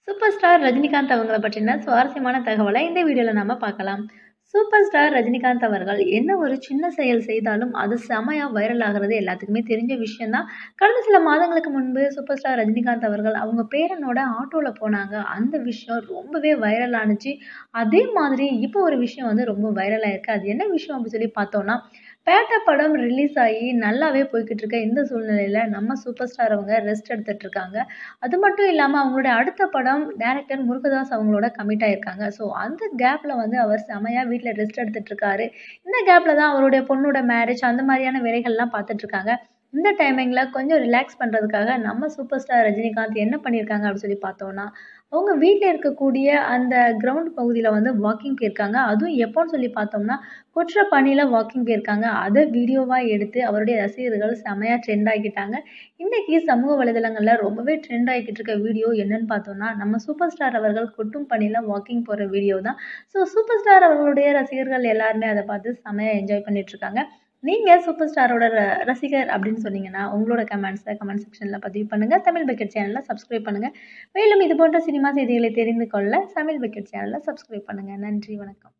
Super star Rajinikanth அவங்கள பற்றின சுவாரஸ்யமான தகவலை இந்த வீடியோல நாம பார்க்கலாம். சூப்பர் ஸ்டார் ரஜினிகாந்த் அவர்கள் என்ன ஒரு சின்ன செயல் செய்தாலும் அது செமையா வைரல் ஆகுறது எல்லாத்துக்குமே தெரிஞ்ச விஷயம் தான். கடந்த சில மாதங்களுக்கு முன்பு சூப்பர் ஸ்டார் ரஜினிகாந்த் அவர்கள் அவங்க பேரனோட ஆட்டோல போனாங்க. அந்த விஷயம் ரொம்பவே வைரல் ஆனுச்சு. அதே மாதிரி இப்போ ஒரு விஷயம் வந்து ரொம்ப வைரல் ஆயிருக்கு. அது என்ன விஷயம் அப்படின்னு சொல்லி பார்த்தோம்னா, பேட்ட படம் ரிலீஸ் ஆகி நல்லாவே போய்க்கிட்டு இருக்க இந்த சூழ்நிலையில நம்ம சூப்பர் ஸ்டார் அவங்க ரெஸ்ட் எடுத்துட்டு இருக்காங்க. அது மட்டும் இல்லாம அவங்களுடைய அடுத்த படம் டைரக்டர் முருகதாஸ் அவங்களோட கமிட் ஆயிருக்காங்க. ஸோ அந்த கேப்ல வந்து அவர் செமையா வீட்ல ரெஸ்ட் எடுத்துட்டு இருக்காரு. இந்த கேப்ல தான் அவருடைய பொண்ணோட மேரேஜ் அந்த மாதிரியான வேலைகள்லாம் பார்த்துட்டு இருக்காங்க. இந்த டைமிங்ல கொஞ்சம் ரிலாக்ஸ் பண்றதுக்காக நம்ம சூப்பர் ஸ்டார் ரஜினிகாந்த் என்ன பண்ணியிருக்காங்க அப்படின்னு சொல்லி பார்த்தோம்னா, அவங்க வீட்ல இருக்கக்கூடிய அந்த கிரவுண்ட் பகுதியில வந்து வாக்கிங் போயிருக்காங்க. அதுவும் எப்போன்னு சொல்லி பார்த்தோம்னா, கொற்ற பனியில வாக்கிங் போயிருக்காங்க. அத வீடியோவா எடுத்து அவருடைய ரசிகர்கள் செமையா ட்ரெண்ட் ஆக்கிட்டாங்க. இன்னைக்கு சமூக வலைதளங்கள்ல ரொம்பவே ட்ரெண்ட் ஆகிக்கிட்டு இருக்க வீடியோ என்னன்னு பார்த்தோம்னா, நம்ம சூப்பர் ஸ்டார் அவர்கள் கொட்டும் பனியில வாக்கிங் போற வீடியோ தான். ஸோ சூப்பர் ஸ்டார் அவர்களுடைய ரசிகர்கள் எல்லாருமே அத பார்த்து செமையா என்ஜாய் பண்ணிட்டு இருக்காங்க. நீங்க சூப்பர் ஸ்டாரோட ரசிகர் அப்படின்னு சொன்னீங்கன்னா, உங்களோட கமெண்ட்ஸ கமெண்ட் செக்ஷன்ல பதிவு பண்ணுங்க. தமிழ் பக்கெட் சேனல சப்ஸ்கிரைப் பண்ணுங்க. மேலும் இது போன்ற சினிமா செய்திகளை தெரிந்து கொள்ள தமிழ் பக்கெட் சேனல சப்ஸ்கிரைப் பண்ணுங்க. நன்றி, வணக்கம்.